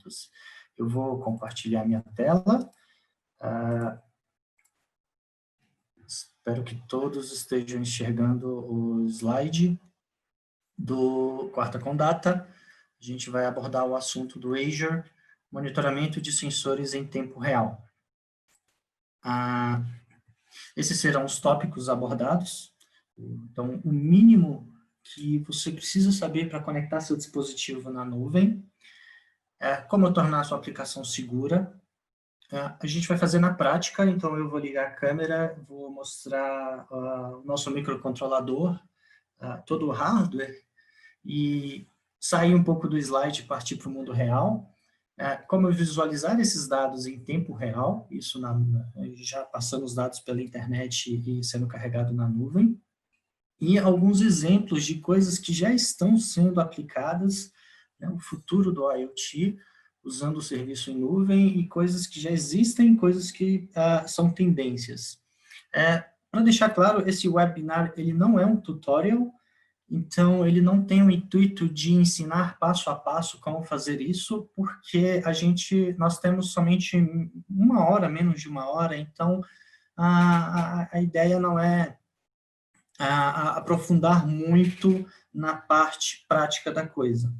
perguntas. Eu vou compartilhar minha tela. Espero que todos estejam enxergando o slide do Quarta com Data. A gente vai abordar o assunto do Azure, monitoramento de sensores em tempo real. Esses serão os tópicos abordados. Então, o mínimo que você precisa saber para conectar seu dispositivo na nuvem, como tornar a sua aplicação segura. A gente vai fazer na prática, então eu vou ligar a câmera, vou mostrar o nosso microcontrolador, todo o hardware, e sair um pouco do slide e partir para o mundo real. Como visualizar esses dados em tempo real, isso já passando os dados pela internet e sendo carregado na nuvem, e alguns exemplos de coisas que já estão sendo aplicadas, né, o futuro do IoT, usando o serviço em nuvem, e coisas que já existem, coisas que são tendências. Para deixar claro, esse webinar ele não é um tutorial, então ele não tem o intuito de ensinar passo a passo como fazer isso, porque nós temos somente 1 hora, menos de 1 hora, então a ideia não é aprofundar muito na parte prática da coisa.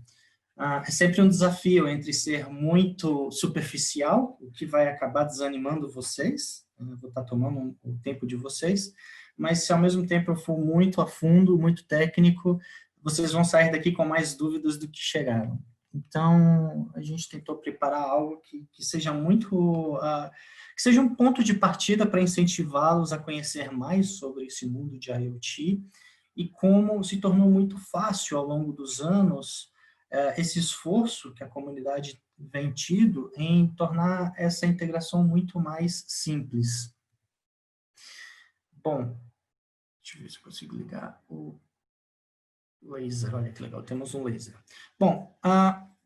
É sempre um desafio entre ser muito superficial, o que vai acabar desanimando vocês, vou estar tomando o tempo de vocês, mas se ao mesmo tempo eu for muito a fundo, muito técnico, vocês vão sair daqui com mais dúvidas do que chegaram. Então, a gente tentou preparar algo que seja que seja um ponto de partida para incentivá-los a conhecer mais sobre esse mundo de IoT e como se tornou muito fácil ao longo dos anos esse esforço que a comunidade vem tido em tornar essa integração muito mais simples. Bom, deixa eu ver se eu consigo ligar o laser. Olha que legal, temos um laser. Bom,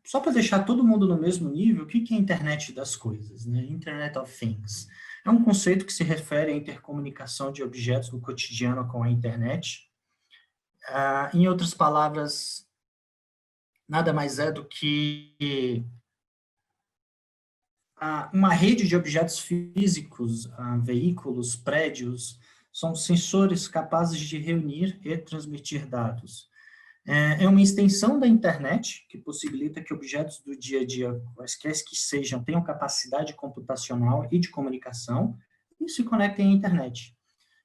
só para deixar todo mundo no mesmo nível, o que é a internet das coisas, né? Internet of Things. É um conceito que se refere à intercomunicação de objetos no cotidiano com a internet. Em outras palavras, nada mais é do que uma rede de objetos físicos, veículos, prédios, são sensores capazes de reunir e transmitir dados. É uma extensão da internet que possibilita que objetos do dia a dia, quaisquer que sejam, tenham capacidade computacional e de comunicação e se conectem à internet.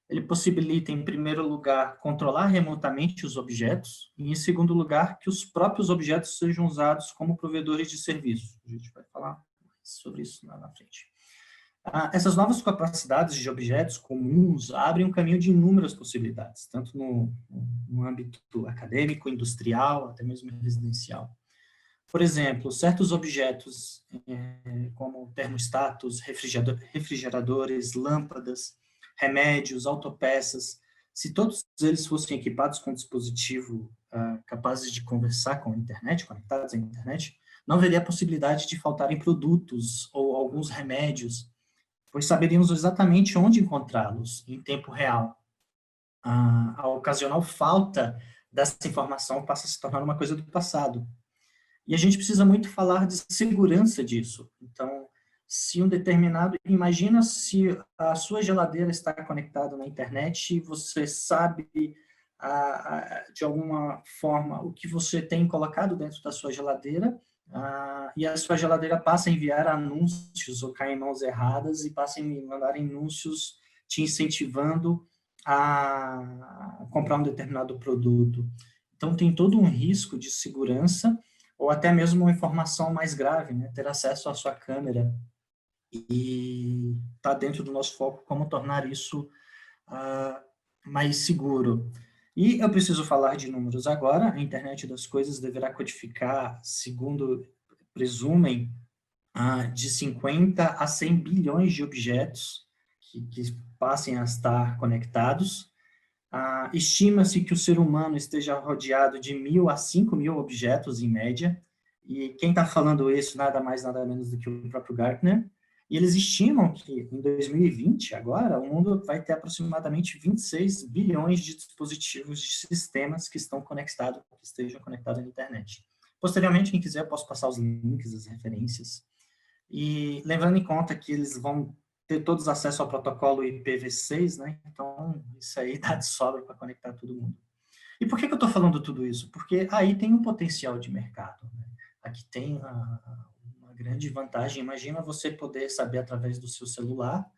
Ele possibilita, em primeiro lugar, controlar remotamente os objetos e, em segundo lugar, que os próprios objetos sejam usados como provedores de serviço. A gente vai falar sobre isso lá na frente. Essas novas capacidades de objetos comuns abrem um caminho de inúmeras possibilidades, tanto no âmbito acadêmico, industrial, até mesmo residencial. Por exemplo, certos objetos, como termostatos, refrigeradores, lâmpadas, remédios, autopeças, se todos eles fossem equipados com dispositivo capazes de conversar com a internet, conectados à internet, não haveria a possibilidade de faltarem produtos ou alguns remédios, pois saberíamos exatamente onde encontrá-los em tempo real. A ocasional falta dessa informação passa a se tornar uma coisa do passado. E a gente precisa muito falar de segurança disso. Então, se imagina se a sua geladeira está conectada na internet e você sabe, de alguma forma, o que você tem colocado dentro da sua geladeira, e a sua geladeira passa a enviar anúncios ou cai em mãos erradas e passa a mandar anúncios te incentivando a comprar um determinado produto. Então, tem todo um risco de segurança ou até mesmo uma informação mais grave, né? Ter acesso à sua câmera e está dentro do nosso foco como tornar isso mais seguro. E eu preciso falar de números agora. A internet das coisas deverá codificar, segundo presumem, de 50 a 100 bilhões de objetos que passem a estar conectados. Estima-se que o ser humano esteja rodeado de 1.000 a 5.000 objetos, em média, e quem está falando isso nada mais, nada menos do que o próprio Gartner, e eles estimam que em 2020, agora, o mundo vai ter aproximadamente 26 bilhões de dispositivos, de sistemas que estejam conectados à internet. Posteriormente, quem quiser, eu posso passar os links, as referências. E levando em conta que eles vão ter todos acesso ao protocolo IPv6, né? Então, isso aí dá de sobra para conectar todo mundo. E por que eu estou falando tudo isso? Porque aí tem um potencial de mercado, né? Aqui tem uma grande vantagem. Imagina você poder saber através do seu celular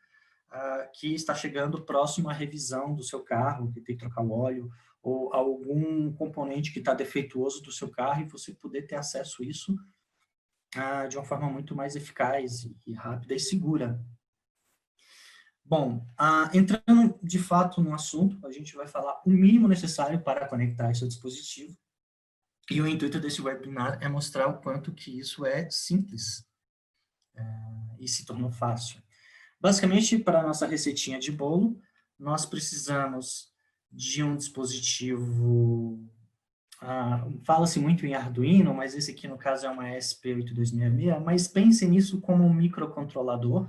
que está chegando próximo à revisão do seu carro, que tem que trocar o óleo, ou algum componente que está defeituoso do seu carro, e você poder ter acesso a isso de uma forma muito mais eficaz e rápida e segura. Bom, entrando de fato no assunto, a gente vai falar o mínimo necessário para conectar esse dispositivo, e o intuito desse webinar é mostrar o quanto que isso é simples e se tornou fácil. Basicamente, para a nossa receitinha de bolo, nós precisamos de um dispositivo, fala-se muito em Arduino, mas esse aqui no caso é uma ESP8266, mas pense nisso como um microcontrolador.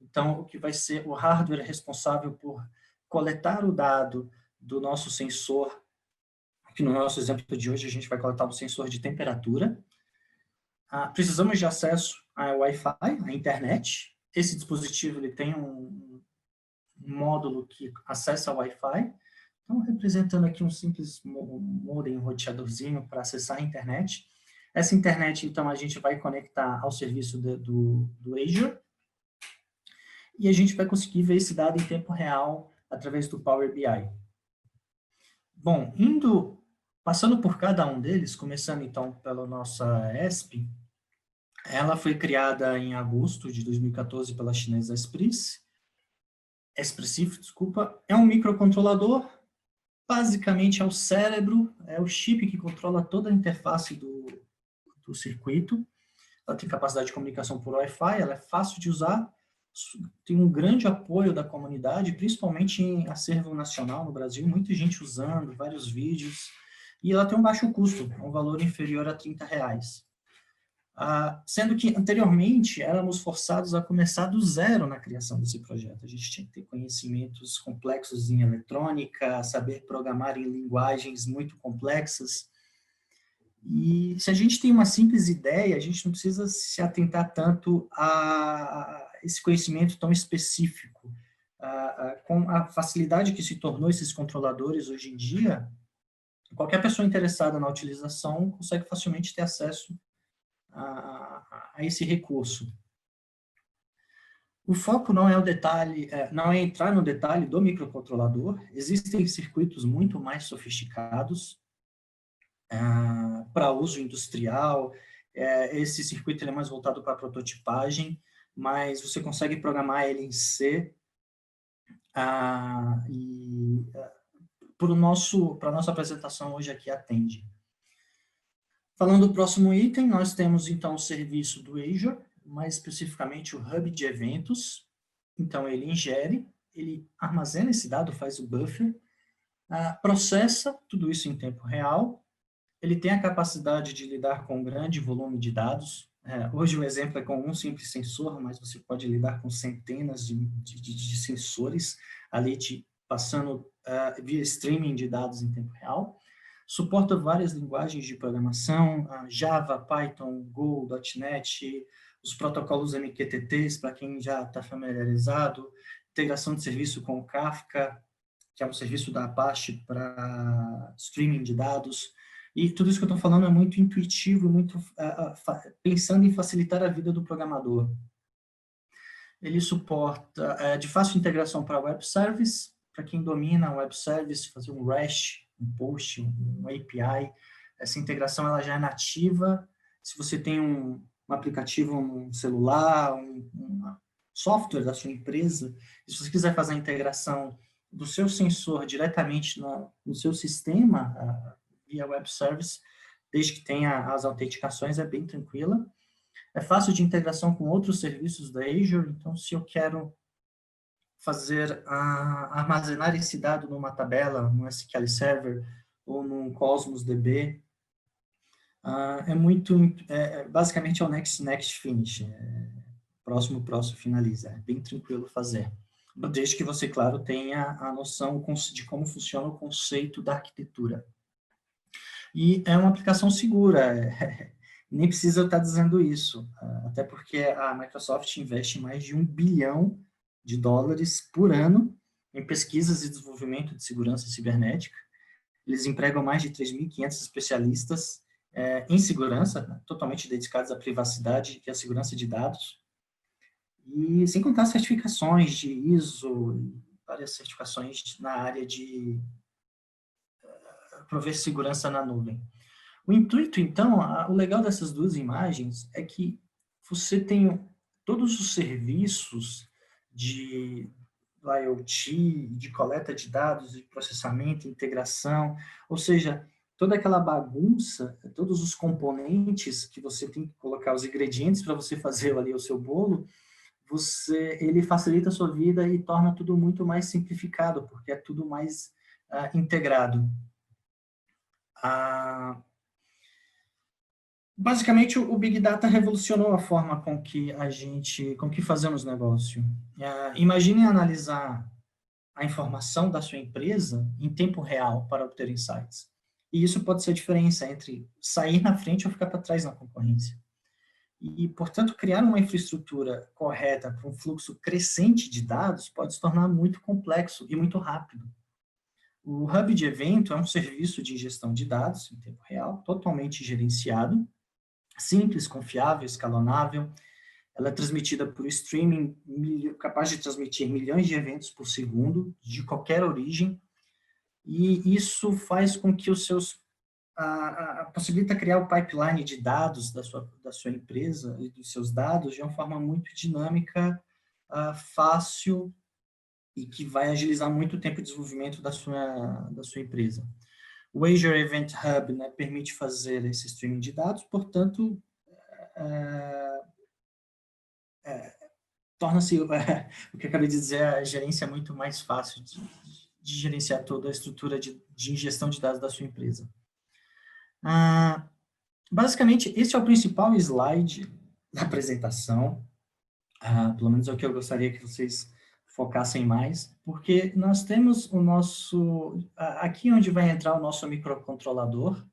Então, o que vai ser o hardware responsável por coletar o dado do nosso sensor, aqui no nosso exemplo de hoje a gente vai coletar um sensor de temperatura. Precisamos de acesso a Wi-Fi, à internet. Esse dispositivo ele tem um módulo que acessa o Wi-Fi. Então, representando aqui um simples modem, um roteadorzinho para acessar a internet. Essa internet, então, a gente vai conectar ao serviço do Azure. E a gente vai conseguir ver esse dado em tempo real através do Power BI. Bom, passando por cada um deles, começando então pela nossa ESP, ela foi criada em agosto de 2014 pela chinesa Espressif, desculpa, é um microcontrolador, basicamente é o cérebro, é o chip que controla toda a interface do circuito. Ela tem capacidade de comunicação por Wi-Fi, ela é fácil de usar, tem um grande apoio da comunidade, principalmente em acervo nacional no Brasil, muita gente usando, vários vídeos, e ela tem um baixo custo, um valor inferior a R$30. Sendo que, anteriormente, éramos forçados a começar do zero na criação desse projeto. A gente tinha que ter conhecimentos complexos em eletrônica, saber programar em linguagens muito complexas. E se a gente tem uma simples ideia, a gente não precisa se atentar tanto a esse conhecimento tão específico. Com a facilidade que se tornou esses controladores hoje em dia, qualquer pessoa interessada na utilização consegue facilmente ter acesso a esse recurso. O foco não é o detalhe, não é entrar no detalhe do microcontrolador. Existem circuitos muito mais sofisticados para uso industrial. Esse circuito ele é mais voltado para prototipagem, mas você consegue programar ele em C e para a nossa apresentação hoje aqui atende. Falando do próximo item, nós temos então o serviço do Azure, mais especificamente o Hub de eventos. Então ele ingere, ele armazena esse dado, faz o buffer, processa tudo isso em tempo real. Ele tem a capacidade de lidar com um grande volume de dados. Hoje o exemplo é com um simples sensor, mas você pode lidar com centenas de sensores ali passando via streaming de dados em tempo real. Suporta várias linguagens de programação, Java, Python, Go, .NET, os protocolos MQTTs, para quem já está familiarizado, integração de serviço com o Kafka, que é um serviço da Apache para streaming de dados. E tudo isso que eu estou falando é muito intuitivo, muito pensando em facilitar a vida do programador. Ele suporta de fácil integração para web service, para quem domina web service, fazer um REST, um POST, um API. Essa integração ela já é nativa. Se você tem um aplicativo, um celular, um software da sua empresa, e se você quiser fazer a integração do seu sensor diretamente no seu sistema, via web service, desde que tenha as autenticações, é bem tranquila. É fácil de integração com outros serviços da Azure, então se eu quero armazenar esse dado numa tabela, no SQL Server ou num Cosmos DB, basicamente é o next finish, próximo finaliza, é bem tranquilo fazer. Desde que você, claro, tenha a noção de como funciona o conceito da arquitetura. E é uma aplicação segura, nem precisa eu estar dizendo isso, até porque a Microsoft investe mais de US$ 1 bilhão por ano em pesquisas e desenvolvimento de segurança cibernética. Eles empregam mais de 3.500 especialistas em segurança, né, totalmente dedicados à privacidade e à segurança de dados, e sem contar certificações de ISO, várias certificações na área de prover segurança na nuvem. O intuito, então, o legal dessas duas imagens é que você tem todos os serviços de IoT, de coleta de dados, de processamento, integração, ou seja, toda aquela bagunça, todos os componentes que você tem que colocar, os ingredientes para você fazer ali o seu bolo, ele facilita a sua vida e torna tudo muito mais simplificado, porque é tudo mais integrado. Ah, Basicamente, o Big Data revolucionou a forma com que fazemos negócio. Imagine analisar a informação da sua empresa em tempo real para obter insights. E isso pode ser a diferença entre sair na frente ou ficar para trás na concorrência. E, portanto, criar uma infraestrutura correta para um fluxo crescente de dados pode se tornar muito complexo e muito rápido. O Hub de Evento é um serviço de gestão de dados em tempo real, totalmente gerenciado, simples, confiável, escalonável. Ela é transmitida por streaming, capaz de transmitir milhões de eventos por segundo, de qualquer origem, e isso faz com que os seus possibilita criar o pipeline de dados da sua empresa e dos seus dados de uma forma muito dinâmica, fácil e que vai agilizar muito o tempo de desenvolvimento da sua empresa. O Azure Event Hub, né, permite fazer esse streaming de dados, portanto, torna-se, o que eu acabei de dizer, a gerência muito mais fácil de gerenciar toda a estrutura de ingestão de dados da sua empresa. Basicamente, esse é o principal slide da apresentação, pelo menos é o que eu gostaria que vocês focassem mais, porque nós temos o nosso, aqui onde vai entrar o nosso microcontrolador,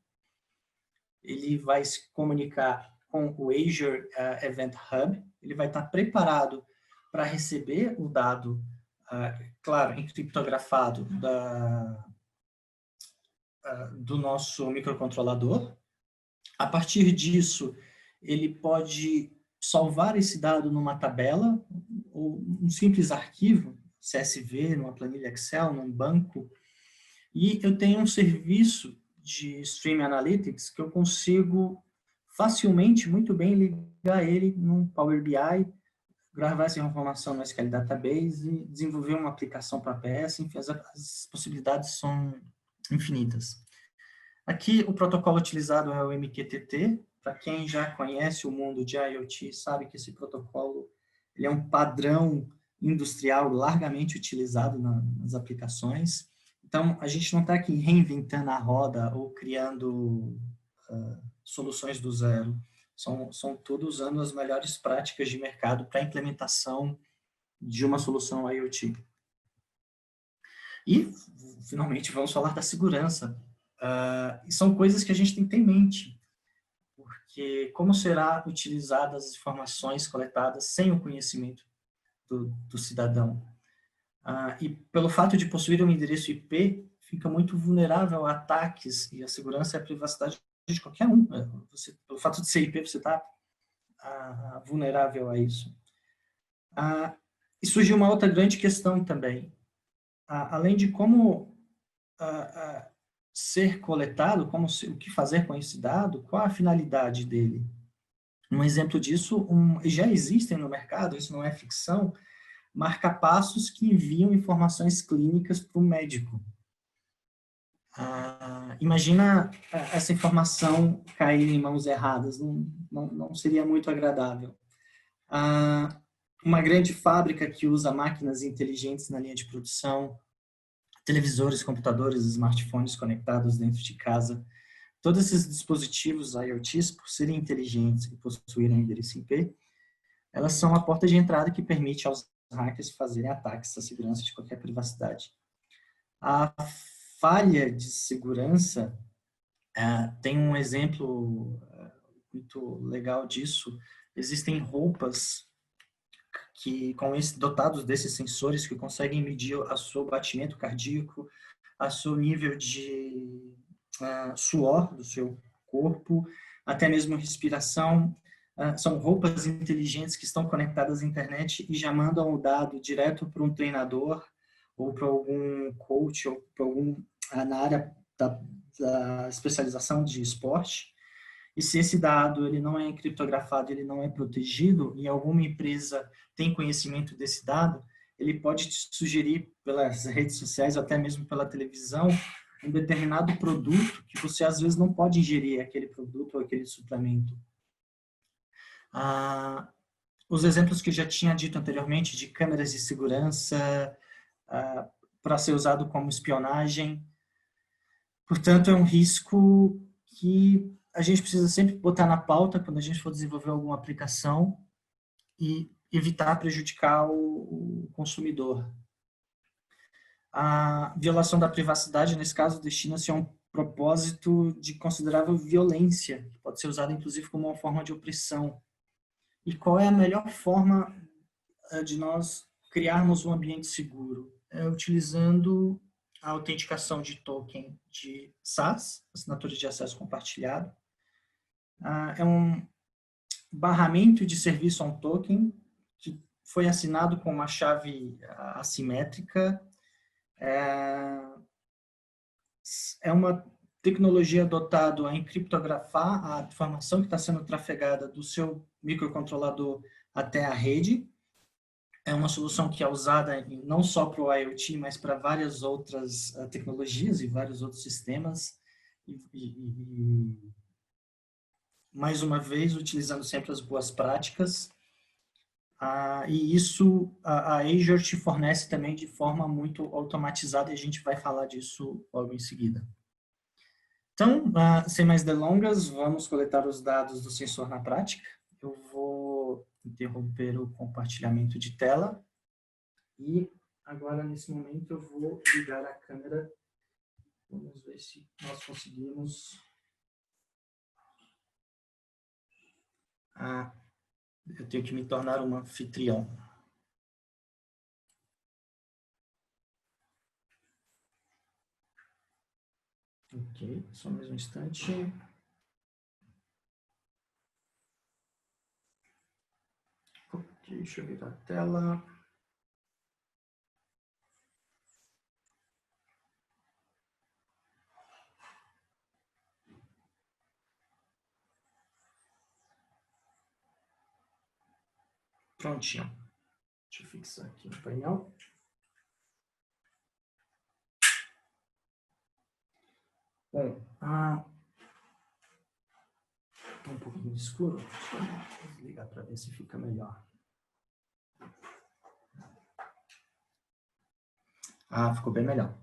ele vai se comunicar com o Azure Event Hub, ele vai estar preparado para receber o dado, claro, encriptografado do nosso microcontrolador. A partir disso, ele pode salvar esse dado numa tabela, ou um simples arquivo, CSV, numa planilha Excel, num banco, e eu tenho um serviço de Stream Analytics que eu consigo facilmente, muito bem, ligar ele num Power BI, gravar essa informação no SQL Database e desenvolver uma aplicação para PS, enfim, as possibilidades são infinitas. Aqui o protocolo utilizado é o MQTT. Para quem já conhece o mundo de IoT, sabe que esse protocolo ele é um padrão industrial largamente utilizado nas aplicações. Então, a gente não está aqui reinventando a roda ou criando soluções do zero. São todos usando as melhores práticas de mercado para a implementação de uma solução IoT. E, finalmente, vamos falar da segurança. E são coisas que a gente tem que ter em mente, porque como será utilizadas as informações coletadas sem o conhecimento do cidadão? E pelo fato de possuir um endereço IP, fica muito vulnerável a ataques e a segurança e a privacidade de qualquer um. Pelo fato de ser IP, você está vulnerável a isso. E surge uma outra grande questão também. Além de como ser coletado, o que fazer com esse dado, qual a finalidade dele? Um exemplo disso, já existem no mercado, isso não é ficção, marca-passos que enviam informações clínicas para o médico. Imagina essa informação cair em mãos erradas, não seria muito agradável. Uma grande fábrica que usa máquinas inteligentes na linha de produção, televisores, computadores, smartphones conectados dentro de casa. Todos esses dispositivos IoTs, por serem inteligentes e possuírem endereço IP, elas são a porta de entrada que permite aos hackers fazerem ataques à segurança de qualquer privacidade. A falha de segurança Tem um exemplo muito legal disso. Existem roupas que, dotados desses sensores, que conseguem medir o seu batimento cardíaco, o seu nível de suor do seu corpo, até mesmo respiração. São roupas inteligentes que estão conectadas à internet e já mandam o dado direto para um treinador ou para algum coach ou para algum na área da especialização de esporte. E se esse dado ele não é criptografado, ele não é protegido, e alguma empresa tem conhecimento desse dado, ele pode te sugerir pelas redes sociais ou até mesmo pela televisão um determinado produto que você às vezes não pode ingerir aquele produto ou aquele suplemento. Os exemplos que eu já tinha dito anteriormente de câmeras de segurança para ser usado como espionagem. Portanto, é um risco que a gente precisa sempre botar na pauta quando a gente for desenvolver alguma aplicação e evitar prejudicar o consumidor. A violação da privacidade, nesse caso, destina-se a um propósito de considerável violência, que pode ser usado, inclusive, como uma forma de opressão. E qual é a melhor forma de nós criarmos um ambiente seguro? É utilizando a autenticação de token de SaaS, assinatura de acesso compartilhado. É um barramento de serviço a um token que foi assinado com uma chave assimétrica. É uma tecnologia adotada a encriptografar a informação que está sendo trafegada do seu microcontrolador até a rede. É uma solução que é usada não só para o IoT, mas para várias outras tecnologias e vários outros sistemas. Mais uma vez, utilizando sempre as boas práticas. E isso a Azure te fornece também de forma muito automatizada, e a gente vai falar disso logo em seguida. Então, sem mais delongas, vamos coletar os dados do sensor na prática. Eu vou interromper o compartilhamento de tela. E agora, nesse momento, eu vou ligar a câmera. Vamos ver se nós conseguimos. Eu tenho que me tornar um anfitrião. Ok, só mais um instante. Ok, deixa eu ligar a tela. Prontinho. Deixa eu fixar aqui no painel. Bom, tá um pouquinho escuro. Deixa eu desligar para ver se fica melhor. Ficou bem melhor.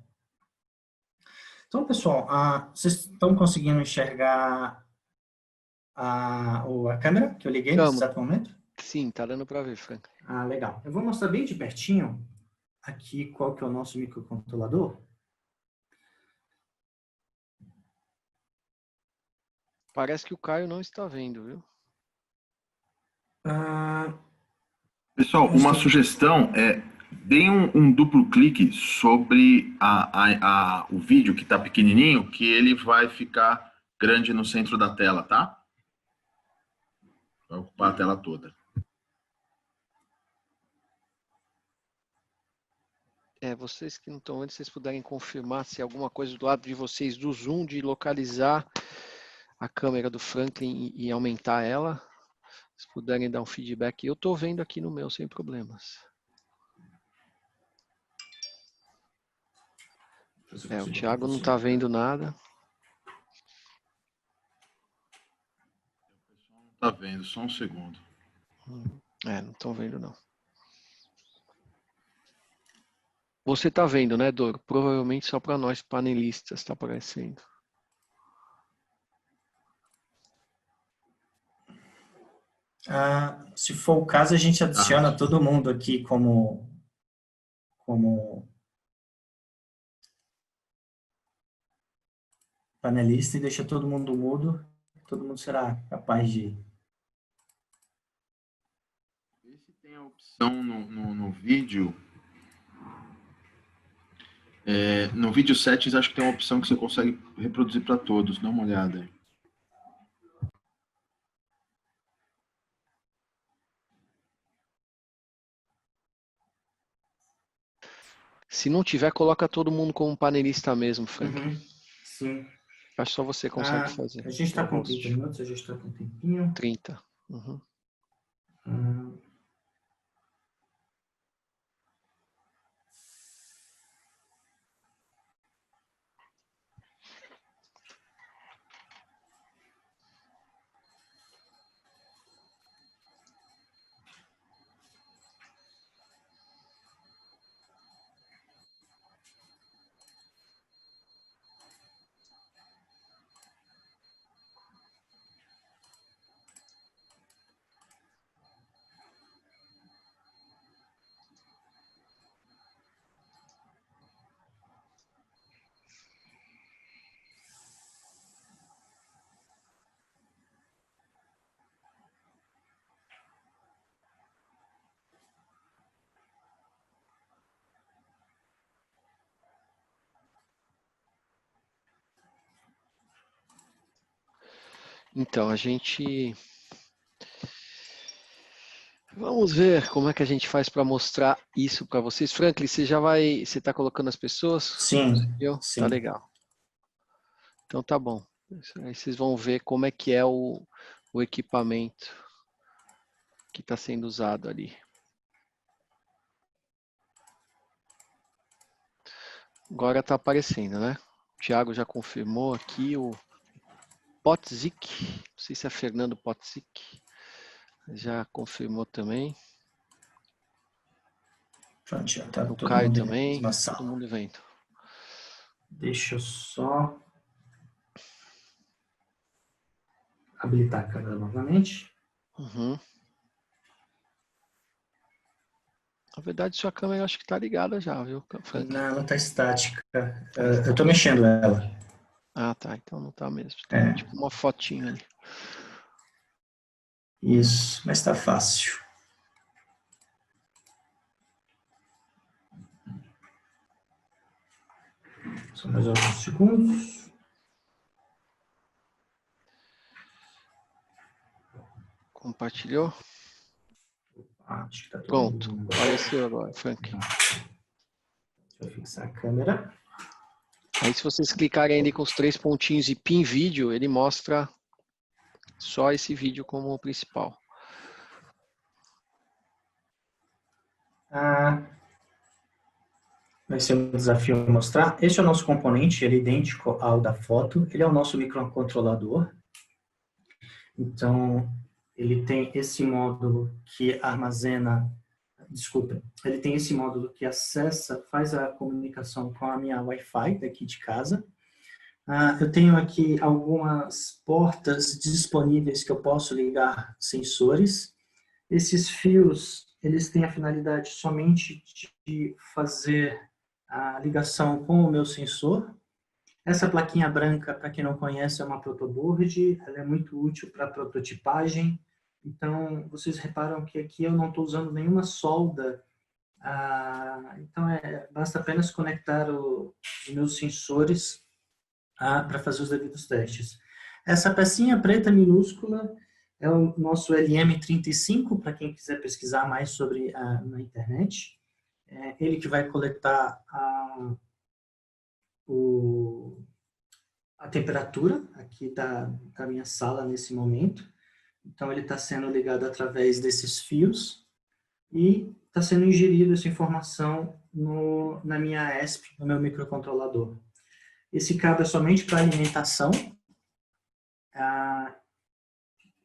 Então, pessoal, vocês estão conseguindo enxergar a câmera que eu liguei nesse exato momento? Sim, tá dando para ver, Frank. Legal. Eu vou mostrar bem de pertinho aqui qual que é o nosso microcontrolador. Parece que o Caio não está vendo, viu? Pessoal, uma sugestão é deem um duplo clique sobre o vídeo que está pequenininho, que ele vai ficar grande no centro da tela, tá? Vai ocupar a tela toda. Vocês que não estão vendo, vocês puderem confirmar se alguma coisa do lado de vocês do zoom de localizar a câmera do Franklin e aumentar ela. Se puderem dar um feedback. Eu estou vendo aqui no meu sem problemas. O Thiago não está vendo nada. Não está vendo, só um segundo. Não estão vendo não. Você está vendo, né, Doro? Provavelmente só para nós panelistas está aparecendo. Se for o caso, a gente adiciona todo mundo aqui como panelista e deixa todo mundo mudo, todo mundo será capaz de... Vê se tem a opção no vídeo. No vídeo settings, acho que tem uma opção que você consegue reproduzir para todos. Dá uma olhada aí. Se não tiver, coloca todo mundo como panelista mesmo, Frank. Sim. Acho que só você consegue fazer. A gente está o com host. 30 minutos, a gente está com um tempinho. 30. Uhum. Então, a gente... Vamos ver como é que a gente faz para mostrar isso para vocês. Franklin, você está colocando as pessoas? Sim, Conseguiu? sim. Tá legal. Então tá bom. Aí vocês vão ver como é que é o equipamento que está sendo usado ali. Agora está aparecendo, né? O Thiago já confirmou aqui o Potzik. Não sei se é Fernando Potzik. Já confirmou também. Pronto, já está O todo Caio mundo também. na Todo sala. mundo vendo. Deixa eu só habilitar a câmera novamente. Uhum. Na verdade, sua câmera acho que está ligada já, viu, Frank? Não, ela está estática. Tá Eu estática. estou mexendo ela. Ah, tá. Então não tá mesmo. Tá tipo uma fotinha ali. Isso, mas está fácil. Só mais alguns segundos. Compartilhou? Acho que está todo Pronto. mundo. Apareceu agora, Frank. Deixa eu fixar a câmera. Aí se vocês clicarem ali com os 3 pontinhos e pin vídeo, ele mostra só esse vídeo como principal. Vai ser um desafio mostrar. Esse é o nosso componente, ele é idêntico ao da foto. Ele é o nosso microcontrolador. Então, ele tem esse módulo que armazena, desculpa, ele tem esse módulo que acessa, faz a comunicação com a minha Wi-Fi daqui de casa. Eu tenho aqui algumas portas disponíveis que eu posso ligar sensores. Esses fios, eles têm a finalidade somente de fazer a ligação com o meu sensor. Essa plaquinha branca, para quem não conhece, é uma protoboard, ela é muito útil para prototipagem. Então, vocês reparam que aqui eu não estou usando nenhuma solda, então basta apenas conectar os meus sensores para fazer os devidos testes. Essa pecinha preta minúscula é o nosso LM35, para quem quiser pesquisar mais sobre na internet. É ele que vai coletar a temperatura aqui da minha sala nesse momento. Então, ele está sendo ligado através desses fios e está sendo ingerido essa informação na minha ESP, no meu microcontrolador. Esse cabo é somente para alimentação,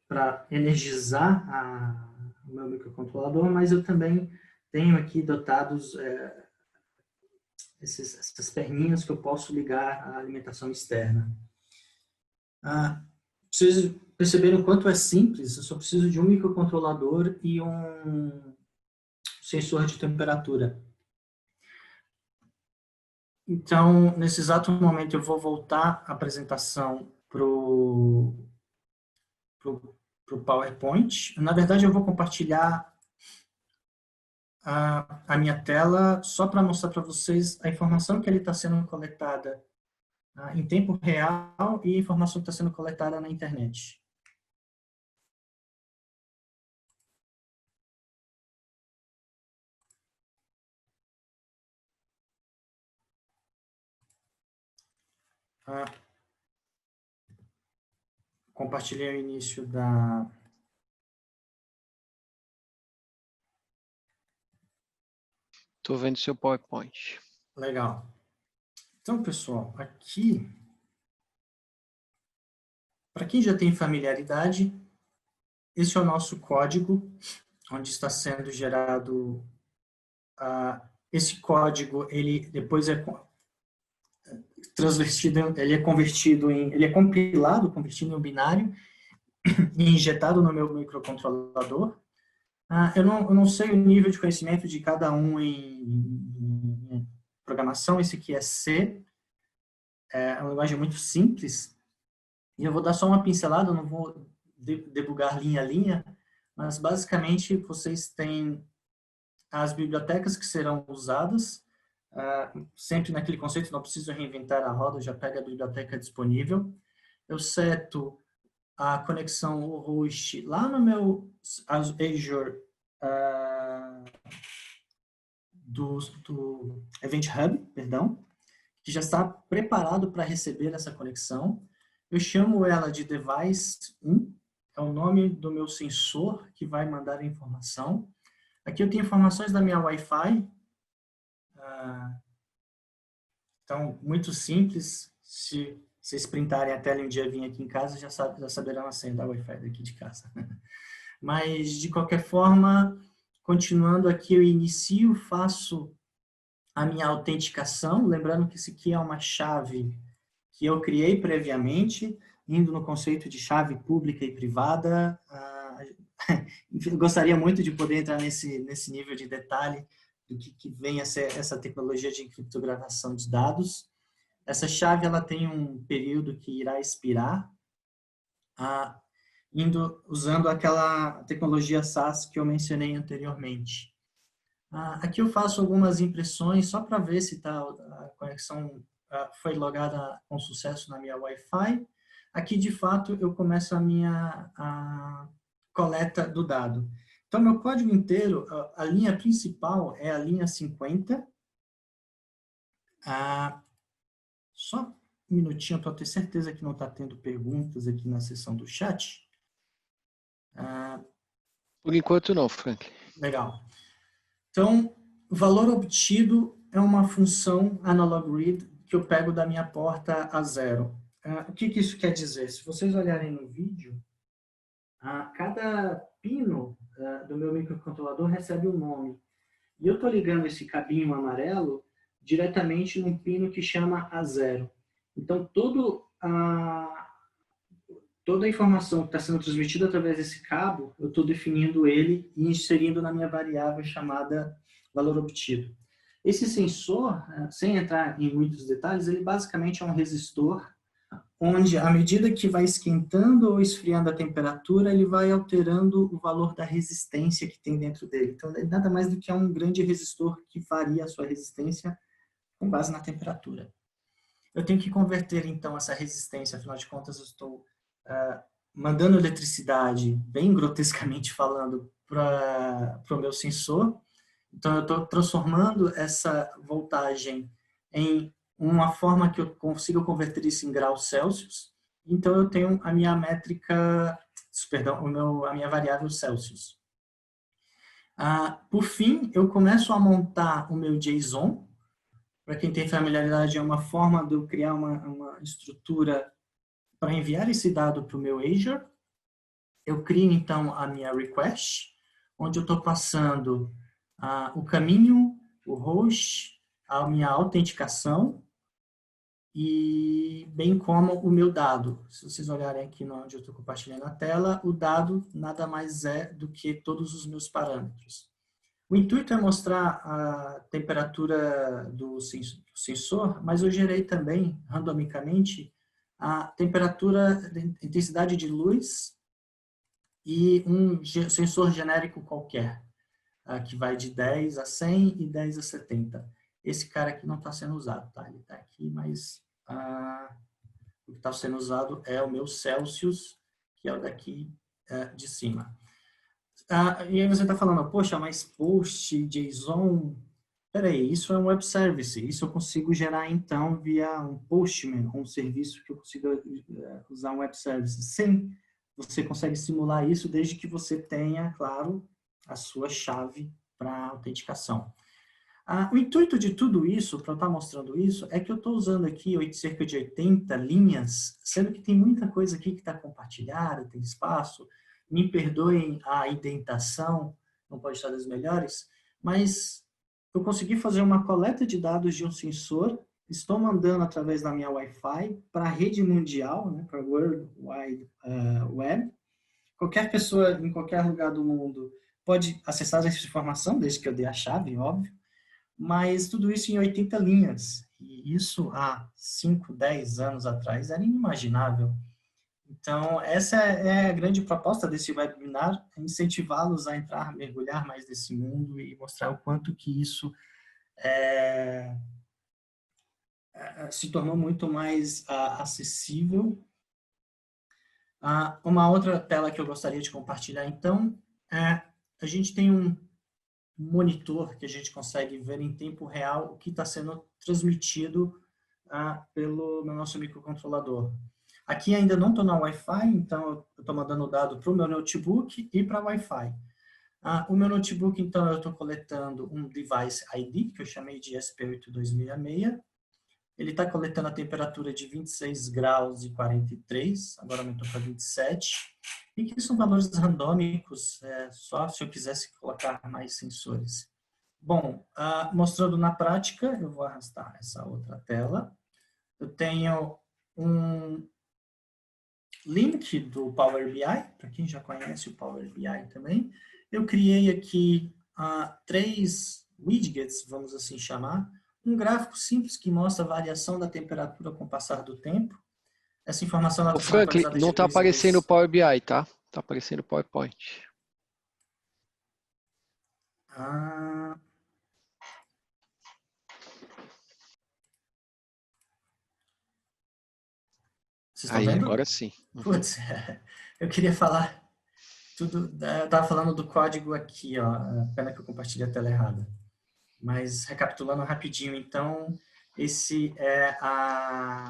para energizar o meu microcontrolador, mas eu também tenho aqui dotados essas perninhas que eu posso ligar à alimentação externa. Vocês perceberam o quanto é simples? Eu só preciso de um microcontrolador e um sensor de temperatura. Então, nesse exato momento, eu vou voltar a apresentação para o PowerPoint. Na verdade, eu vou compartilhar a minha tela só para mostrar para vocês a informação que ele está sendo coletada em tempo real e a informação que está sendo coletada na internet. Compartilhei o início da... Estou vendo seu PowerPoint. Legal. Então, pessoal, aqui, para quem já tem familiaridade, esse é o nosso código, onde está sendo gerado... esse código, ele depois é transvertido, ele é convertido em... Ele é compilado, convertido em um binário, e injetado no meu microcontrolador. Eu não sei o nível de conhecimento de cada um em programação. Esse aqui é C, é uma linguagem muito simples, e eu vou dar só uma pincelada, eu não vou debugar linha a linha, mas basicamente vocês têm as bibliotecas que serão usadas, sempre naquele conceito, não preciso reinventar a roda, já pega a biblioteca disponível. Eu seto a conexão host lá no meu Azure do Event Hub, perdão, que já está preparado para receber essa conexão. Eu chamo ela de Device 1, é o nome do meu sensor que vai mandar a informação. Aqui eu tenho informações da minha Wi-Fi. Então, muito simples. Se vocês printarem a tela e um dia vir aqui em casa, já saberão a senha da Wi-Fi daqui de casa. Mas, de qualquer forma, continuando aqui, eu inicio, faço a minha autenticação, lembrando que isso aqui é uma chave que eu criei previamente, indo no conceito de chave pública e privada. Gostaria muito de poder entrar nesse nível de detalhe do que vem a ser essa tecnologia de criptografia de dados. Essa chave ela tem um período que irá expirar, usando aquela tecnologia SAS que eu mencionei anteriormente. Aqui eu faço algumas impressões só para ver se a conexão foi logada com sucesso na minha Wi-Fi. Aqui, de fato, eu começo a minha coleta do dado. Então, meu código inteiro, a linha principal é a linha 50. Só um minutinho, para ter certeza que não está tendo perguntas aqui na seção do chat. Por enquanto não, Frank. Legal. Então, o valor obtido é uma função analog read que eu pego da minha porta a 0. O que isso quer dizer? Se vocês olharem no vídeo, cada pino do meu microcontrolador recebe um nome. E eu estou ligando esse cabinho amarelo diretamente num pino que chama A0. Então, toda a informação que está sendo transmitida através desse cabo, eu estou definindo ele e inserindo na minha variável chamada valor obtido. Esse sensor, sem entrar em muitos detalhes, ele basicamente é um resistor, onde, à medida que vai esquentando ou esfriando a temperatura, ele vai alterando o valor da resistência que tem dentro dele. Então, ele nada mais do que um grande resistor que varia a sua resistência com base na temperatura. Eu tenho que converter, então, essa resistência, afinal de contas, eu estou mandando eletricidade, bem grotescamente falando, para o meu sensor. Então, eu estou transformando essa voltagem em uma forma que eu consiga converter isso em graus Celsius. Então, eu tenho a minha métrica, perdão, a minha variável Celsius. Por fim, eu começo a montar o meu JSON. Para quem tem familiaridade, é uma forma de eu criar uma estrutura para enviar esse dado para o meu Azure. Eu crio, então, a minha request, onde eu estou passando o caminho, o host, a minha autenticação, e bem como o meu dado. Se vocês olharem aqui onde eu estou compartilhando a tela, o dado nada mais é do que todos os meus parâmetros. O intuito é mostrar a temperatura do sensor, mas eu gerei também, randomicamente, a temperatura, a intensidade de luz e um sensor genérico qualquer, que vai de 10 a 100 e 10 a 70. Esse cara aqui não está sendo usado, tá? Ele está aqui, mas o que está sendo usado é o meu Celsius, que é o daqui de cima. E aí você está falando, poxa, mas post, JSON... Peraí, isso é um web service. Isso eu consigo gerar, então, via um Postman, um serviço que eu consiga usar um web service. Sim, você consegue simular isso desde que você tenha, claro, a sua chave para autenticação. O intuito de tudo isso, para eu estar mostrando isso, é que eu estou usando aqui cerca de 80 linhas, sendo que tem muita coisa aqui que está compartilhada, tem espaço. Me perdoem a indentação, não pode estar das melhores, mas eu consegui fazer uma coleta de dados de um sensor, estou mandando através da minha Wi-Fi para a rede mundial, né, para a World Wide Web. Qualquer pessoa em qualquer lugar do mundo pode acessar essa informação, desde que eu dê a chave, óbvio, mas tudo isso em 80 linhas. E isso há 5, 10 anos atrás era inimaginável. Então, essa é a grande proposta desse webinar, incentivá-los a entrar, mergulhar mais nesse mundo e mostrar o quanto que isso se tornou muito mais acessível. Uma outra tela que eu gostaria de compartilhar, então, a gente tem um monitor que a gente consegue ver em tempo real o que está sendo transmitido pelo nosso microcontrolador. Aqui ainda não estou na Wi-Fi, então eu estou mandando o dado para o meu notebook e para a Wi-Fi. O meu notebook, então, eu estou coletando um device ID, que eu chamei de SP8266. Ele está coletando a temperatura de 26 graus e 43, agora aumentou para 27. E que são valores randômicos, só se eu quisesse colocar mais sensores. Bom, mostrando na prática, eu vou arrastar essa outra tela. Eu tenho um link do Power BI, para quem já conhece o Power BI também. Eu criei aqui 3 widgets, vamos assim chamar. Um gráfico simples que mostra a variação da temperatura com o passar do tempo. Essa informação está sendo Franklin, atualizada não de está 2 em 2. aparecendo o Power BI, tá? Está aparecendo o PowerPoint. Vocês estão Aí, vendo? agora sim. Putz, eu queria falar tudo. Eu estava falando do código aqui, ó. Pena que eu compartilhei a tela errada. Mas recapitulando rapidinho, então, esse é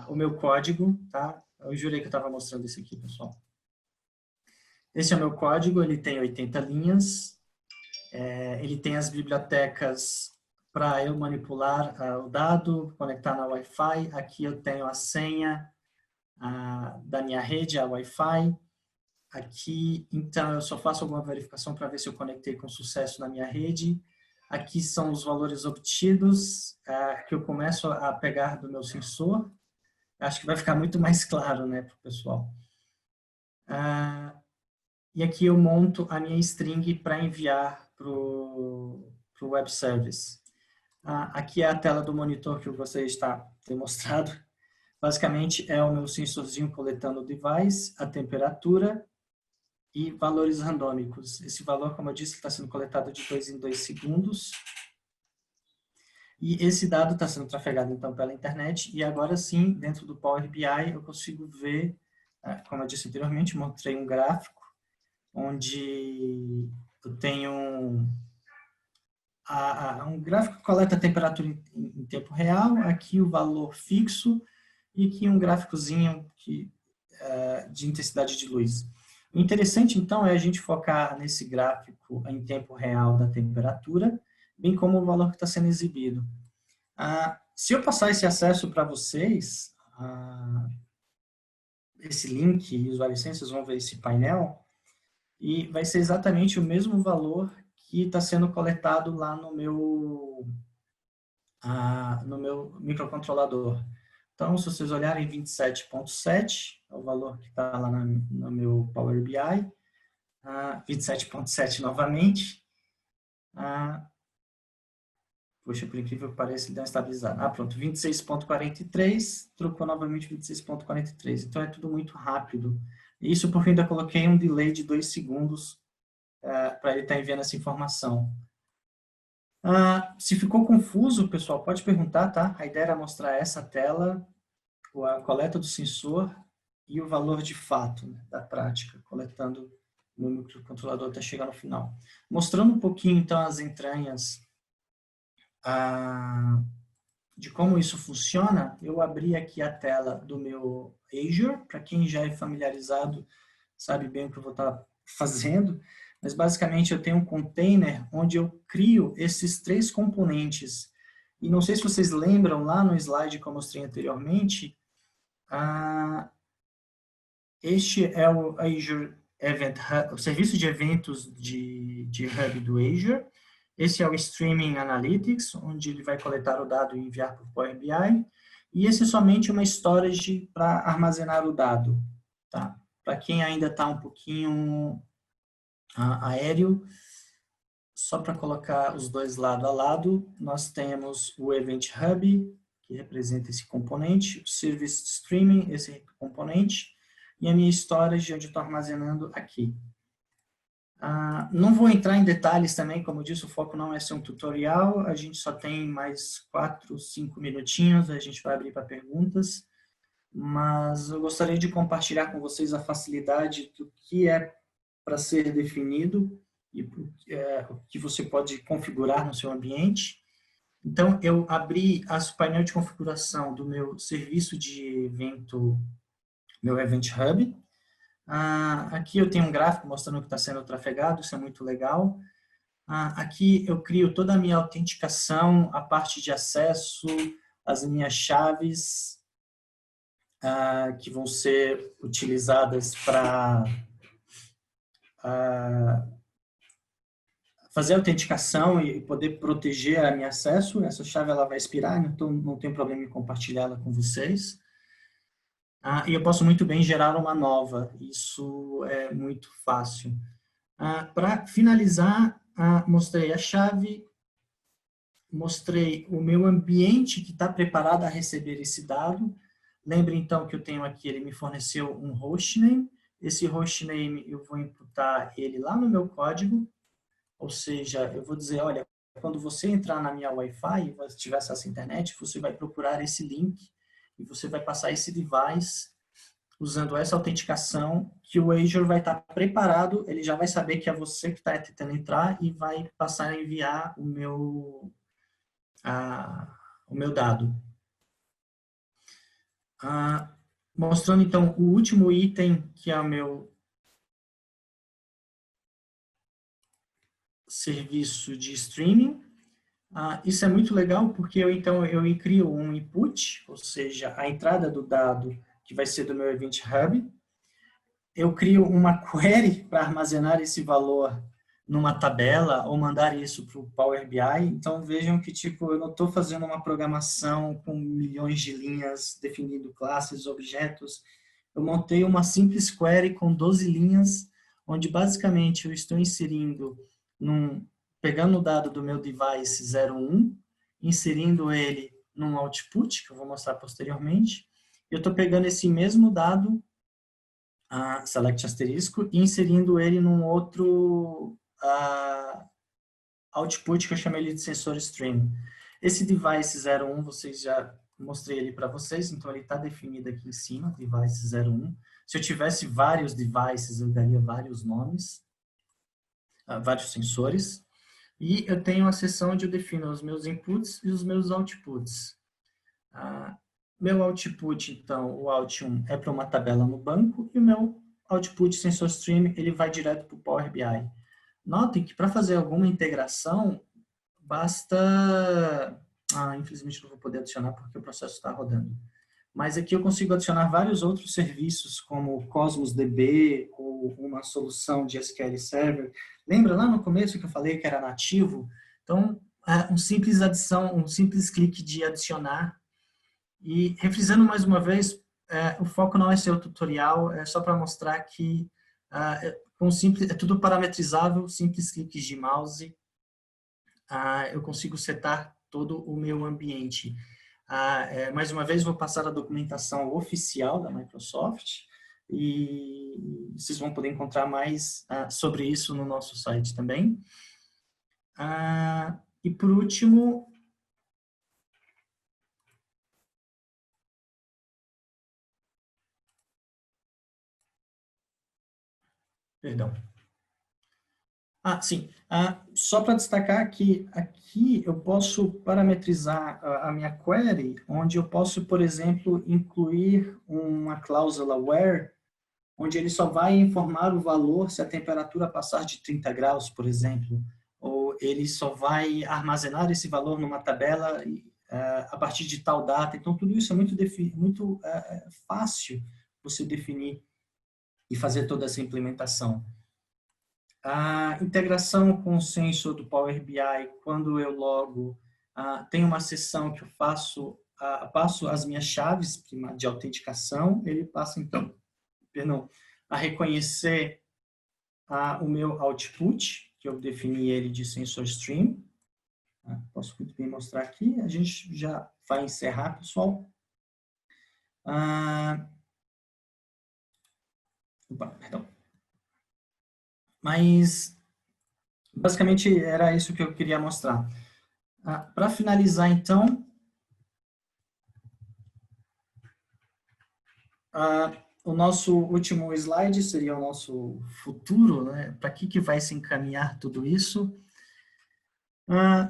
o meu código, tá? Eu jurei que eu estava mostrando esse aqui, pessoal. Esse é o meu código, ele tem 80 linhas, ele tem as bibliotecas para eu manipular o dado, conectar na Wi-Fi. Aqui eu tenho a senha da minha rede, a Wi-Fi. Aqui, então, eu só faço alguma verificação para ver se eu conectei com sucesso na minha rede. Aqui são os valores obtidos, que eu começo a pegar do meu sensor. Acho que vai ficar muito mais claro, né, para o pessoal. E aqui eu monto a minha string para enviar para o web service. Aqui é a tela do monitor que eu gostaria de ter mostrado. Basicamente, é o meu sensorzinho coletando o device, a temperatura e valores randômicos. Esse valor, como eu disse, está sendo coletado de 2 em 2 segundos. E esse dado está sendo trafegado, então, pela internet. E agora sim, dentro do Power BI, eu consigo ver, como eu disse anteriormente, mostrei um gráfico, onde eu tenho um gráfico que coleta a temperatura em tempo real, aqui o valor fixo, e aqui um gráficozinho de intensidade de luz. O interessante, então, é a gente focar nesse gráfico em tempo real da temperatura, bem como o valor que está sendo exibido. Se eu passar esse acesso para vocês, esse link e os licenças, vocês vão ver esse painel, e vai ser exatamente o mesmo valor que está sendo coletado lá no meu microcontrolador. Então, se vocês olharem 27.7, é o valor que está lá no meu Power BI, 27.7 novamente, Poxa, por incrível que pareça, ele deu uma estabilizada. Ah, pronto, 26.43, trocou novamente 26.43. Então, é tudo muito rápido. Isso porque ainda coloquei um delay de 2 segundos para ele estar enviando essa informação. Se ficou confuso, pessoal, pode perguntar, tá? A ideia era mostrar essa tela, a coleta do sensor e o valor de fato, né, da prática, coletando o meu microcontrolador até chegar no final. Mostrando um pouquinho, então, as entranhas de como isso funciona, eu abri aqui a tela do meu Azure. Para quem já é familiarizado, sabe bem o que eu vou estar fazendo, mas basicamente eu tenho um container onde eu crio esses 3 componentes. E não sei se vocês lembram, lá no slide que eu mostrei anteriormente, este é o Azure Event Hub, o serviço de eventos de Hub do Azure. Esse é o Streaming Analytics, onde ele vai coletar o dado e enviar para o Power BI. E esse é somente uma storage para armazenar o dado. Tá? Para quem ainda está um pouquinho aéreo, só para colocar os dois lado a lado, nós temos o Event Hub, que representa esse componente, o Service Streaming, esse componente, e a minha storage, onde eu estou armazenando aqui. Não vou entrar em detalhes também, como eu disse, o foco não é ser um tutorial, a gente só tem mais 4, 5 minutinhos, a gente vai abrir para perguntas, mas eu gostaria de compartilhar com vocês a facilidade do que é para ser definido e o que você pode configurar no seu ambiente. Então, eu abri o painel de configuração do meu serviço de evento, meu Event Hub. Aqui eu tenho um gráfico mostrando o que está sendo trafegado, isso é muito legal. Aqui eu crio toda a minha autenticação, a parte de acesso, as minhas chaves que vão ser utilizadas para fazer a autenticação e poder proteger a meu acesso. Essa chave ela vai expirar, então não tem problema em compartilhá-la com vocês. E eu posso muito bem gerar uma nova, isso é muito fácil. Para finalizar, mostrei a chave, mostrei o meu ambiente que está preparado a receber esse dado. Lembre então que eu tenho aqui, ele me forneceu um hostname, esse hostname eu vou imputar ele lá no meu código, ou seja, eu vou dizer, olha, quando você entrar na minha Wi-Fi e tiver acesso à internet, você vai procurar esse link e você vai passar esse device usando essa autenticação que o Azure vai estar preparado, ele já vai saber que é você que está tentando entrar e vai passar a enviar o meu dado. Mostrando então o último item, que é o meu serviço de streaming. Isso é muito legal porque eu crio um input, ou seja, a entrada do dado que vai ser do meu Event Hub. Eu crio uma query para armazenar esse valor numa tabela ou mandar isso para o Power BI. Então vejam que eu não estou fazendo uma programação com milhões de linhas definindo classes, objetos. Eu montei uma simples query com 12 linhas, onde basicamente eu estou inserindo pegando o dado do meu device 01, inserindo ele num output, que eu vou mostrar posteriormente. Eu estou pegando esse mesmo dado, select asterisco, e inserindo ele num outro output que eu chamei ele de sensor stream. Esse device 01, vocês já mostrei ele para vocês, então ele está definido aqui em cima, device 01. Se eu tivesse vários devices, eu daria vários nomes, vários sensores. E eu tenho a seção onde eu defino os meus inputs e os meus outputs. Meu output, então, o out1 é para uma tabela no banco, e o meu output sensor stream, ele vai direto para o Power BI. Notem que para fazer alguma integração, basta... infelizmente não vou poder adicionar porque o processo está rodando. Mas aqui eu consigo adicionar vários outros serviços, como o Cosmos DB ou uma solução de SQL Server. Lembra lá no começo que eu falei que era nativo? Então, um simples clique de adicionar. E, refrisando mais uma vez, o foco não é ser o tutorial, é só para mostrar que é tudo parametrizável, simples cliques de mouse. Eu consigo setar todo o meu ambiente. Mais uma vez, vou passar a documentação oficial da Microsoft e vocês vão poder encontrar mais sobre isso no nosso site também. E por último, perdão. Sim. Só para destacar que aqui eu posso parametrizar a minha query, onde eu posso, por exemplo, incluir uma cláusula where, onde ele só vai informar o valor se a temperatura passar de 30 graus, por exemplo, ou ele só vai armazenar esse valor numa tabela a partir de tal data. Então, tudo isso é muito fácil você definir e fazer toda essa implementação. A integração com o sensor do Power BI, quando eu logo, tem uma seção que eu passo as minhas chaves de autenticação, ele passa, então, a reconhecer o meu output, que eu defini ele de sensor stream. Posso muito bem mostrar aqui, a gente já vai encerrar, pessoal. Perdão. Mas, basicamente, era isso que eu queria mostrar. Para finalizar, então, o nosso último slide seria o nosso futuro, né? Para que vai se encaminhar tudo isso?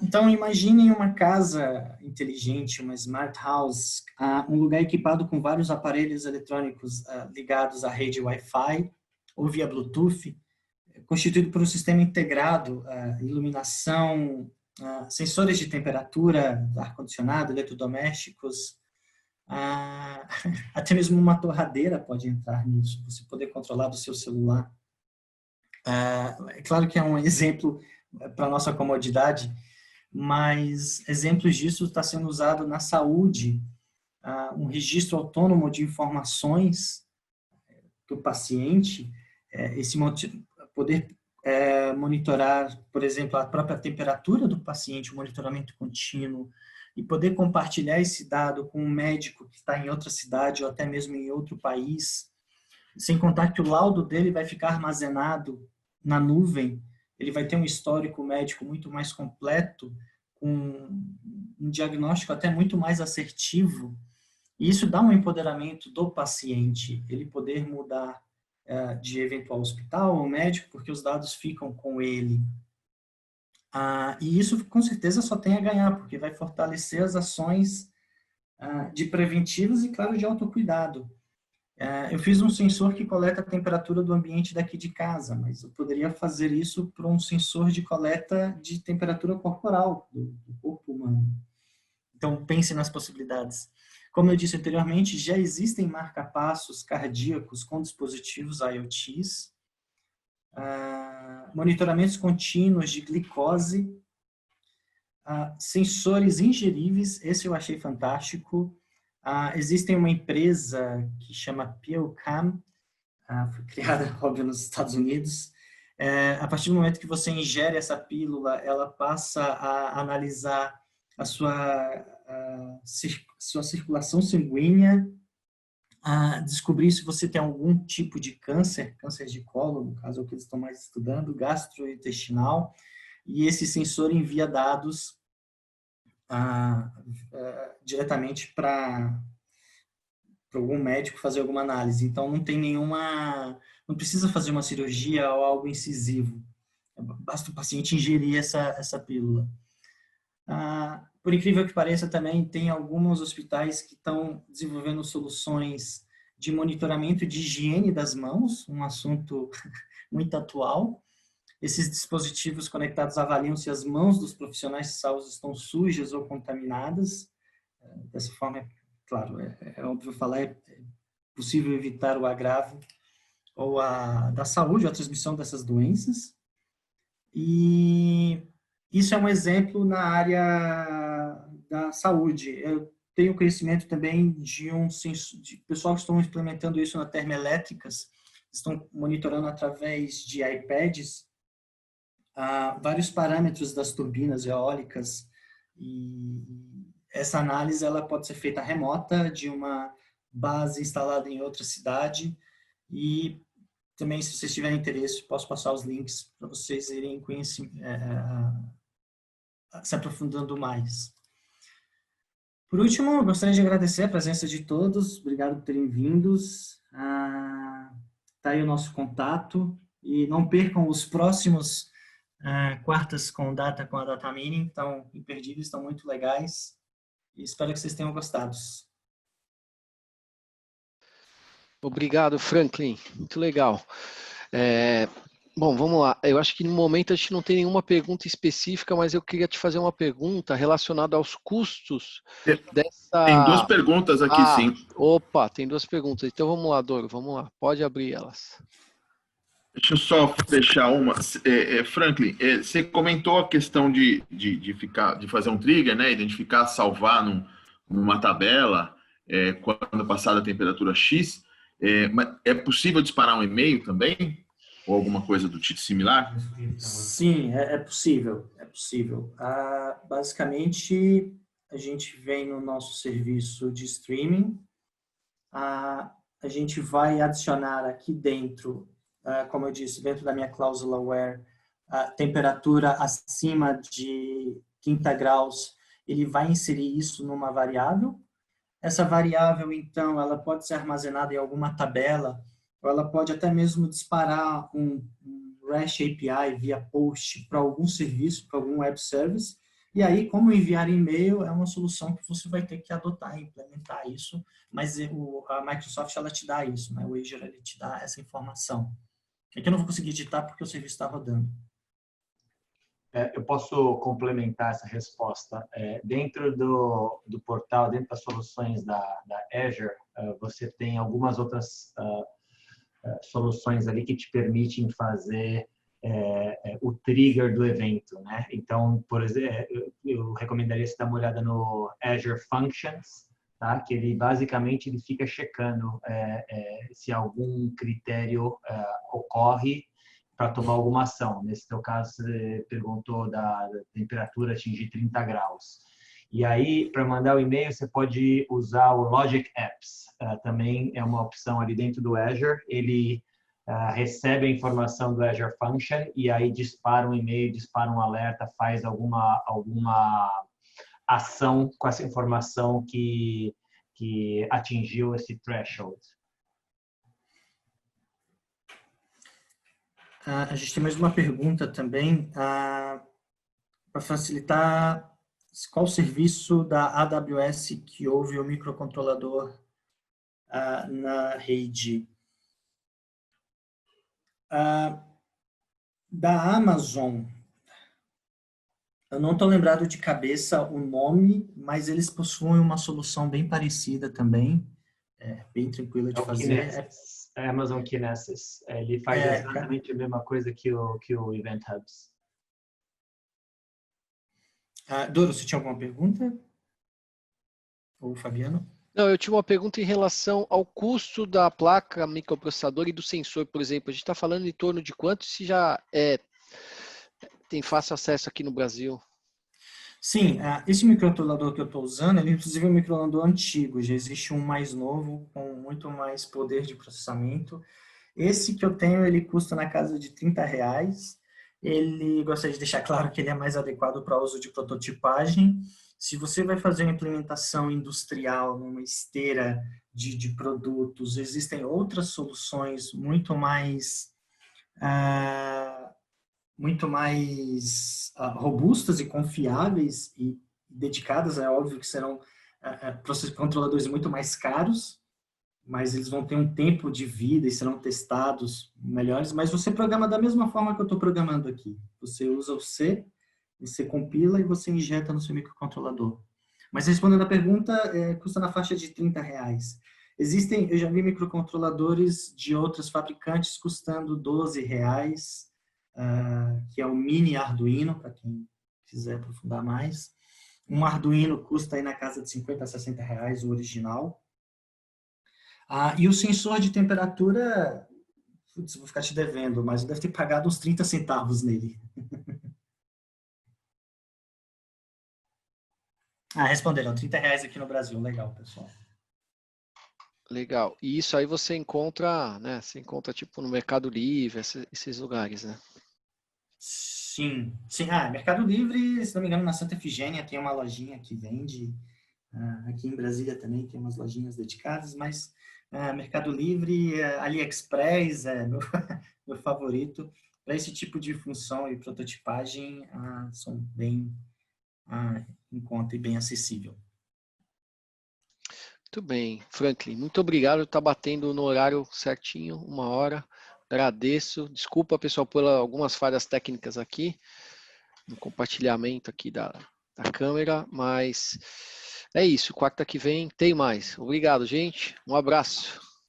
Então, imaginem uma casa inteligente, uma smart house, um lugar equipado com vários aparelhos eletrônicos ligados à rede Wi-Fi ou via Bluetooth, constituído por um sistema integrado, iluminação, sensores de temperatura, ar-condicionado, eletrodomésticos, até mesmo uma torradeira pode entrar nisso, você poder controlar do seu celular. É claro que é um exemplo para a nossa comodidade, mas exemplos disso está sendo usado na saúde, um registro autônomo de informações do paciente, poder monitorar, por exemplo, a própria temperatura do paciente, o monitoramento contínuo, e poder compartilhar esse dado com um médico que está em outra cidade ou até mesmo em outro país, sem contar que o laudo dele vai ficar armazenado na nuvem, ele vai ter um histórico médico muito mais completo, com um diagnóstico até muito mais assertivo, e isso dá um empoderamento do paciente, ele poder mudar de eventual hospital ou médico, porque os dados ficam com ele. E isso, com certeza, só tem a ganhar, porque vai fortalecer as ações de preventivos e, claro, de autocuidado. Eu fiz um sensor que coleta a temperatura do ambiente daqui de casa, mas eu poderia fazer isso para um sensor de coleta de temperatura corporal, do corpo humano. Então, pense nas possibilidades. Como eu disse anteriormente, já existem marca-passos cardíacos com dispositivos IoTs, monitoramentos contínuos de glicose, sensores ingeríveis, esse eu achei fantástico. Existem uma empresa que chama PillCam, foi criada, óbvio, nos Estados Unidos. A partir do momento que você ingere essa pílula, ela passa a analisar a sua circulação sanguínea, descobrir se você tem algum tipo de câncer de colo, no caso é o que eles estão mais estudando, gastrointestinal, e esse sensor envia dados diretamente para algum médico fazer alguma análise. Então não precisa fazer uma cirurgia ou algo incisivo, basta o paciente ingerir essa pílula. Por incrível que pareça, também tem alguns hospitais que estão desenvolvendo soluções de monitoramento de higiene das mãos, um assunto muito atual. Esses dispositivos conectados avaliam se as mãos dos profissionais de saúde estão sujas ou contaminadas. Dessa forma, claro, é óbvio falar, é possível evitar o agravo ou da saúde, a transmissão dessas doenças. E isso é um exemplo na área da saúde. Eu tenho conhecimento também de pessoal que estão implementando isso na termoelétricas, estão monitorando através de iPads vários parâmetros das turbinas eólicas E essa análise ela pode ser feita remota de uma base instalada em outra cidade. E também, se vocês tiverem interesse, posso passar os links para vocês irem se aprofundando mais. Por último, eu gostaria de agradecer a presença de todos. Obrigado por terem vindos. Tá aí o nosso contato. E não percam os próximos quartas com data com a Data Mining. Estão imperdíveis, estão muito legais. E espero que vocês tenham gostado. Obrigado, Franklin. Muito legal. Bom, vamos lá. Eu acho que no momento a gente não tem nenhuma pergunta específica, mas eu queria te fazer uma pergunta relacionada aos custos dessa... Tem 2 perguntas aqui, sim. Opa, tem 2 perguntas. Então vamos lá, Doro, vamos lá. Pode abrir elas. Deixa eu só fechar uma. Franklin, você comentou a questão de fazer um trigger, né? Identificar, salvar numa tabela quando passada a temperatura X. Mas é possível disparar um e-mail também? Ou alguma coisa do tipo similar? Sim, é possível. É possível. Basicamente, a gente vem no nosso serviço de streaming. A gente vai adicionar aqui dentro, como eu disse, dentro da minha cláusula where a temperatura acima de 30 graus, ele vai inserir isso numa variável. Essa variável, então, ela pode ser armazenada em alguma tabela, ou ela pode até mesmo disparar um REST API via post para algum serviço, para algum web service. E aí, como enviar e-mail é uma solução que você vai ter que adotar e implementar isso, mas a Microsoft ela te dá isso, né? O Azure ele te dá essa informação. Aqui eu não vou conseguir editar porque o serviço está rodando. Eu posso complementar essa resposta. Dentro do portal, dentro das soluções da Azure, você tem algumas outras soluções ali que te permitem fazer o trigger do evento, né? Então, por exemplo, eu recomendaria você dar uma olhada no Azure Functions, tá? Que ele basicamente ele fica checando se algum critério ocorre para tomar alguma ação. Nesse teu caso, você perguntou da temperatura atingir 30 graus. E aí, para mandar o e-mail, você pode usar o Logic Apps. Também é uma opção ali dentro do Azure. Ele recebe a informação do Azure Function e aí dispara um e-mail, dispara um alerta, faz alguma ação com essa informação que atingiu esse threshold. A gente tem mais uma pergunta também, para facilitar, qual serviço da AWS que houve o microcontrolador na rede? Da Amazon, eu não estou lembrado de cabeça o nome, mas eles possuem uma solução bem parecida também, bem tranquila de fazer. Amazon Kinesis. Ele faz exatamente a mesma coisa que o Event Hubs. Doro, você tinha alguma pergunta? Ou Fabiano? Não, eu tinha uma pergunta em relação ao custo da placa microprocessador e do sensor, por exemplo. A gente está falando em torno de quanto se já tem fácil acesso aqui no Brasil? Sim, esse microcontrolador que eu estou usando, ele inclusive é um microcontrolador antigo, já existe um mais novo, com muito mais poder de processamento. Esse que eu tenho, ele custa na casa de R$30. Ele, gostaria de deixar claro que ele é mais adequado para uso de prototipagem. Se você vai fazer uma implementação industrial numa esteira de produtos, existem outras soluções muito mais robustas e confiáveis e dedicadas. É óbvio que serão controladores muito mais caros, mas eles vão ter um tempo de vida e serão testados melhores. Mas você programa da mesma forma que eu estou programando aqui. Você usa o C, você compila e você injeta no seu microcontrolador. Mas respondendo a pergunta, custa na faixa de R$30. Eu já vi microcontroladores de outros fabricantes custando R$12, que é o mini Arduino, para quem quiser aprofundar mais. Um Arduino custa aí na casa de R$50 a R$60, o original. E o sensor de temperatura, vou ficar te devendo, mas eu deve ter pagado uns 30 centavos nele. Responderam, R$30 aqui no Brasil. Legal, pessoal. Legal. E isso aí você encontra, né? Você encontra tipo no Mercado Livre, esses lugares, né? Sim, sim. Mercado Livre, se não me engano, na Santa Efigênia tem uma lojinha que vende. Aqui em Brasília também tem umas lojinhas dedicadas, mas Mercado Livre, AliExpress é meu, meu favorito. Para esse tipo de função e prototipagem, são bem em conta e bem acessível. Muito bem, Franklin, muito obrigado. Está batendo no horário certinho, 1 hora. Agradeço. Desculpa, pessoal, por algumas falhas técnicas aqui, no compartilhamento aqui da câmera, mas é isso. Quarta que vem tem mais. Obrigado, gente. Um abraço.